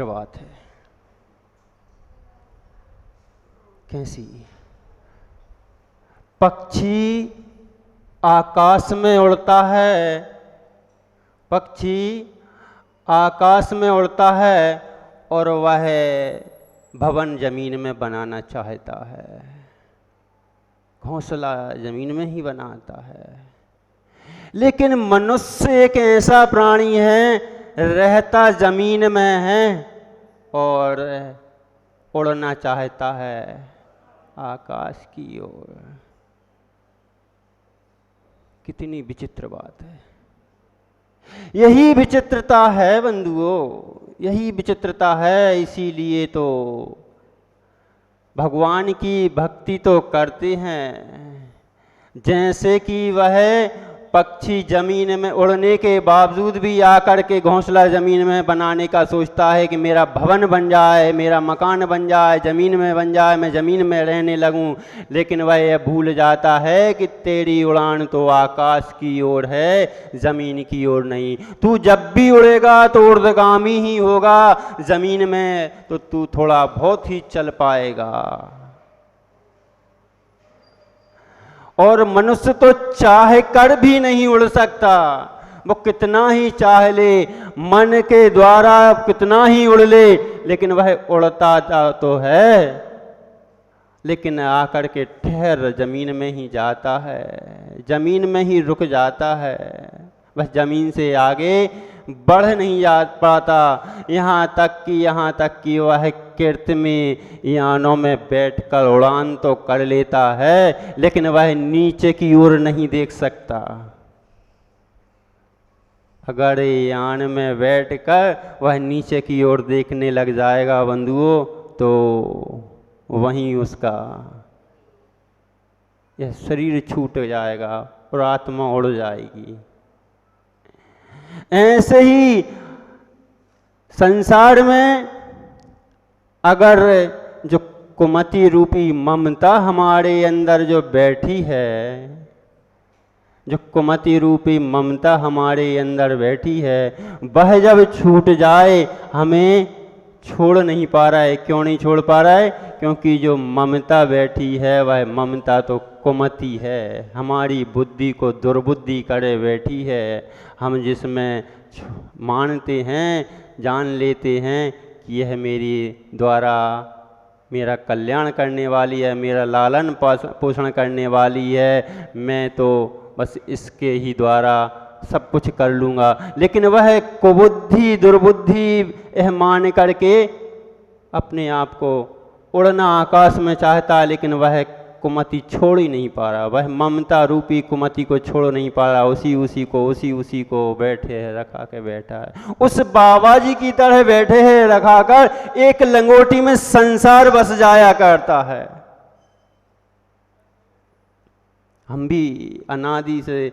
विचित्र बात है। कैसी? पक्षी आकाश में उड़ता है, पक्षी आकाश में उड़ता है और वह भवन जमीन में बनाना चाहता है, घोंसला जमीन में ही बनाता है। लेकिन मनुष्य एक ऐसा प्राणी है, रहता जमीन में है और उड़ना चाहता है आकाश की ओर। कितनी विचित्र बात है। यही विचित्रता है बंधुओं, यही विचित्रता है। इसीलिए तो भगवान की भक्ति तो करते हैं, जैसे कि वह पक्षी जमीन में उड़ने के बावजूद भी आकर के घोंसला जमीन में बनाने का सोचता है कि मेरा भवन बन जाए, मेरा मकान बन जाए, जमीन में बन जाए, मैं जमीन में रहने लगूं। लेकिन वह यह भूल जाता है कि तेरी उड़ान तो आकाश की ओर है, जमीन की ओर नहीं। तू जब भी उड़ेगा तो ऊर्ध्वगामी ही होगा, जमीन में तो तू थोड़ा बहुत ही चल पाएगा। और मनुष्य तो चाह कर भी नहीं उड़ सकता, वो कितना ही चाह ले, मन के द्वारा कितना ही उड़ ले, लेकिन वह उड़ता तो है, लेकिन आकर के ठहर जमीन में ही जाता है, जमीन में ही रुक जाता है। वह जमीन से आगे बढ़ नहीं जा पाता। यहाँ तक कि वह कृत्रिम यानों में बैठकर उड़ान तो कर लेता है, लेकिन वह नीचे की ओर नहीं देख सकता। अगर यान में बैठकर वह नीचे की ओर देखने लग जाएगा बंधुओं, तो वहीं उसका यह शरीर छूट जाएगा और आत्मा उड़ जाएगी। ऐसे ही संसार में अगर जो कुमति रूपी ममता हमारे अंदर जो बैठी है, जो कुमति रूपी ममता हमारे अंदर बैठी है, वह जब छूट जाए, हमें छोड़ नहीं पा रहा है। क्यों नहीं छोड़ पा रहा है? क्योंकि जो ममता बैठी है वह ममता तो कुमति है, हमारी बुद्धि को दुर्बुद्धि करे बैठी है। हम जिसमें मानते हैं, जान लेते हैं कि यह मेरी द्वारा मेरा कल्याण करने वाली है, मेरा लालन पोषण करने वाली है, मैं तो बस इसके ही द्वारा सब कुछ कर लूँगा। लेकिन वह कुबुद्धि दुर्बुद्धि यह मान करके अपने आप को उड़ना आकाश में चाहता है, लेकिन वह कुमति छोड़ ही नहीं पा रहा, वह ममता रूपी कुमति को छोड़ नहीं पा रहा। उसी को बैठे है, रखा के बैठा है, उस बाबा जी की तरह बैठे है रखा कर, एक लंगोटी में संसार बस जाया करता है। हम भी अनादि से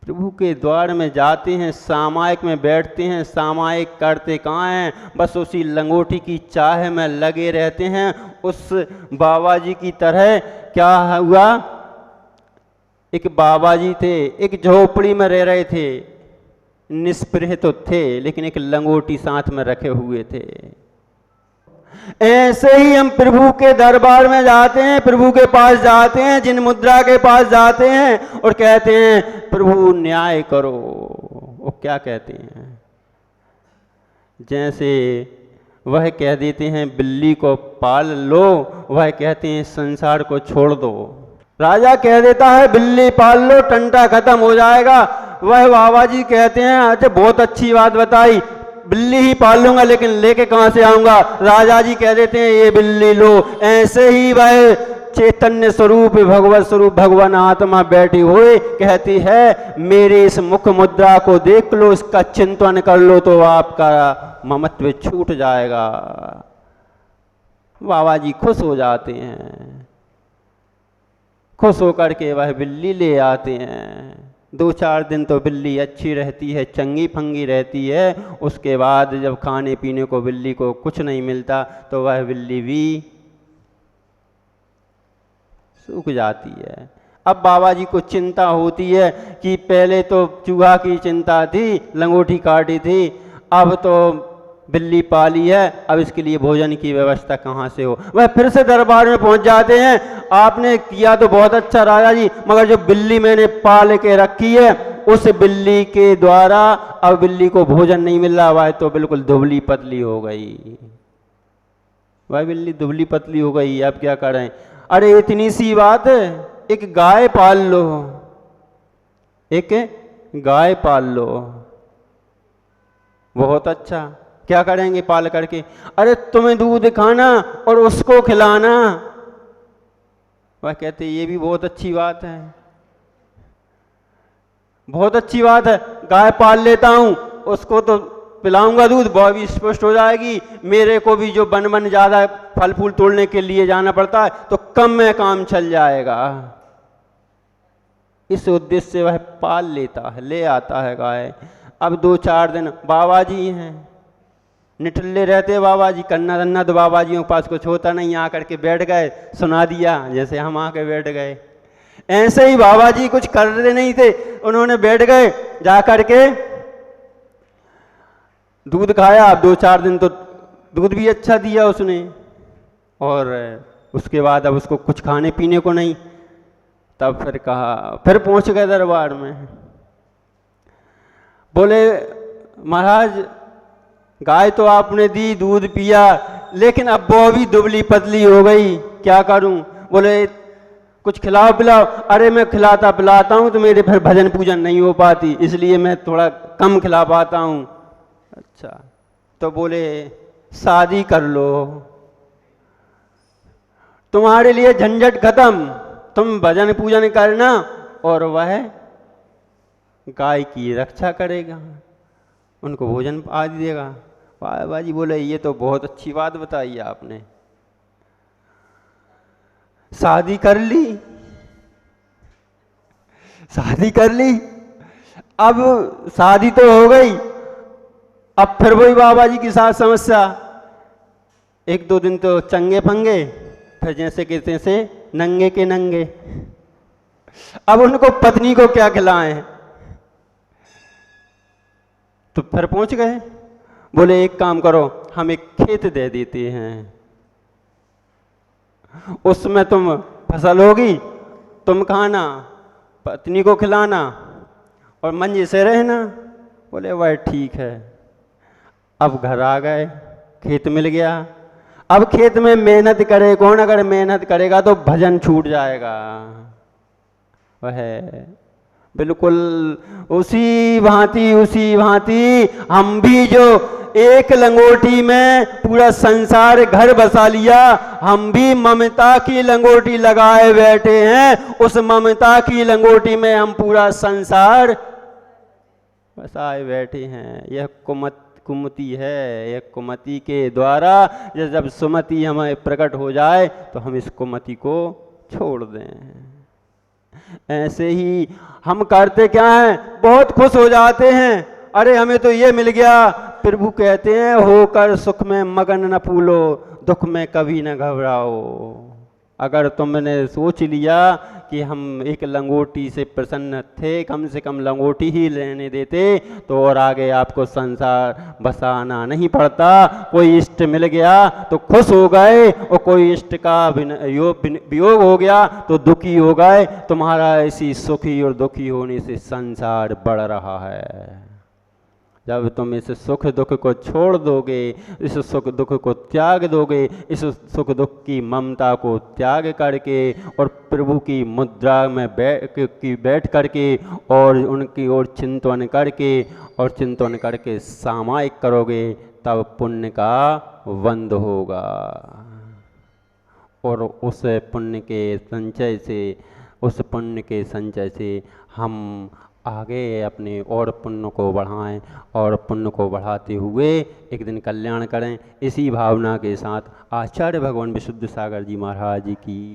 प्रभु के द्वार में जाते हैं, सामायिक में बैठते हैं, सामायिक करते कहाँ हैं? बस उसी लंगोटी की चाह में लगे रहते हैं। उस बाबा जी की तरह क्या हुआ? एक बाबा जी थे, एक झोपड़ी में रह रहे थे, निष्प्रह तो थे, लेकिन एक लंगोटी साथ में रखे हुए थे। ऐसे ही हम प्रभु के दरबार में जाते हैं, प्रभु के पास जाते हैं, जिन मुद्रा के पास जाते हैं और कहते हैं प्रभु न्याय करो। वो क्या कहते हैं? जैसे वह कह देते हैं बिल्ली को पाल लो, वह कहते हैं संसार को छोड़ दो। राजा कह देता है बिल्ली पाल लो, टंटा खत्म हो जाएगा। वह बाबा जी कहते हैं अच्छा बहुत अच्छी बात बताई, बिल्ली ही पाल लूंगा, लेकिन लेके कहां से आऊंगा? राजा जी कह देते हैं ये बिल्ली लो। ऐसे ही वह चैतन्य स्वरूप भगवत स्वरूप भगवान आत्मा बैठी हुई कहती है मेरे इस मुख मुद्रा को देख लो, इसका चिंतन कर लो, तो आपका ममत्व छूट जाएगा। बाबा जी खुश हो जाते हैं, खुश होकर के वह बिल्ली ले आते हैं। 2-4 दिन तो बिल्ली अच्छी रहती है, चंगी फंगी रहती है। उसके बाद जब खाने पीने को बिल्ली को कुछ नहीं मिलता तो वह बिल्ली भी सूख जाती है। अब बाबा जी को चिंता होती है कि पहले तो चूहा की चिंता थी, लंगोटी काटी थी, अब तो बिल्ली पाली है, अब इसके लिए भोजन की व्यवस्था कहाँ से हो। वह फिर से दरबार में पहुंच जाते हैं। आपने किया तो बहुत अच्छा राजा जी, मगर जो बिल्ली मैंने पाल के रखी है उस बिल्ली के द्वारा अब बिल्ली को भोजन नहीं मिल रहा, वह तो बिल्कुल दुबली पतली हो गई। वह बिल्ली दुबली पतली हो गई, अब क्या करें। अरे इतनी सी बात है, एक गाय पाल लो, एक गाय पाल लो, बहुत अच्छा। क्या करेंगे पाल करके? अरे तुम्हें दूध खाना और उसको खिलाना। वह कहते ये भी बहुत अच्छी बात है, बहुत अच्छी बात है, गाय पाल लेता हूं, उसको तो पिलाऊंगा दूध, वह भी स्पष्ट हो जाएगी। मेरे को भी जो वन वन ज़्यादा फल फूल तोड़ने के लिए जाना पड़ता है तो कम में काम चल जाएगा। इस उद्देश्य से वह पाल लेता है, ले आता है गाय। अब 2-4 दिन बाबा जी हैं, निठल्ले रहते बाबा जी, कन्ना रन्ना तो बाबा जी के पास कुछ होता नहीं, आकर के बैठ गए, सुना दिया जैसे हम आके बैठ गए। ऐसे ही बाबा जी कुछ कर रहे नहीं थे, उन्होंने बैठ गए, जा करके दूध खाया। अब 2-4 दिन तो दूध भी अच्छा दिया उसने, और उसके बाद अब उसको कुछ खाने पीने को नहीं। तब फिर कहा, फिर पहुंच गए दरबार में, बोले महाराज गाय तो आपने दी, दूध पिया, लेकिन अब वो भी दुबली पतली हो गई, क्या करूं। बोले कुछ खिलाओ पिलाओ। अरे मैं खिलाता पिलाता हूं तो मेरे फिर भजन पूजन नहीं हो पाती, इसलिए मैं थोड़ा कम खिला पाता हूं। अच्छा, तो बोले शादी कर लो, तुम्हारे लिए झंझट खत्म, तुम भजन पूजन करना और वह गाय की रक्षा करेगा, उनको भोजन आदि देगा। बाबा जी बोले ये तो बहुत अच्छी बात बताई आपने। शादी कर ली, शादी कर ली, अब शादी तो हो गई, अब फिर वही बाबा जी की साथ समस्या। 1-2 दिन तो चंगे फंगे, फिर जैसे कि तैसे नंगे के नंगे। अब उनको पत्नी को क्या खिलाएं, तो फिर पहुंच गए। बोले एक काम करो, हम एक खेत दे देते हैं, उसमें तुम फसल होगी, तुम खाना, पत्नी को खिलाना और मंजे से रहना। बोले वह ठीक है। अब घर आ गए, खेत मिल गया। अब खेत में मेहनत करे कौन, अगर मेहनत करेगा तो भजन छूट जाएगा। वह बिल्कुल उसी भांति हम भी जो एक लंगोटी में पूरा संसार घर बसा लिया, हम भी ममता की लंगोटी लगाए बैठे हैं। उस ममता की लंगोटी में हम पूरा संसार बसाए बैठे हैं। यह कुमति है, यह कुमति के द्वारा जब सुमति हमें प्रकट हो जाए तो हम इस कुमति को छोड़ दें। ऐसे ही हम करते क्या हैं, बहुत खुश हो जाते हैं, अरे हमें तो ये मिल गया। प्रभु कहते हैं होकर सुख में मगन न फूलो, दुख में कभी न घबराओ। अगर तुमने सोच लिया कि हम एक लंगोटी से प्रसन्न थे, कम से कम लंगोटी ही लेने देते तो और आगे आपको संसार बसाना नहीं पड़ता। कोई इष्ट मिल गया तो खुश हो गए, और कोई इष्ट का वियोग हो गया तो दुखी हो गए। तुम्हारा ऐसी सुखी और दुखी होने से संसार बढ़ रहा है। जब तुम इस सुख दुख को छोड़ दोगे, इस सुख दुख को त्याग दोगे, इस सुख दुख की ममता को त्याग करके और प्रभु की मुद्रा में बैठ करके और उनकी ओर चिंतन करके सामायिक करोगे, तब पुण्य का बंध होगा। और उस पुण्य के संचय से हम आगे अपने और पुण्य को बढ़ाएं और पुण्य को बढ़ाते हुए एक दिन कल्याण करें। इसी भावना के साथ आचार्य भगवान विशुद्ध सागर जी महाराज की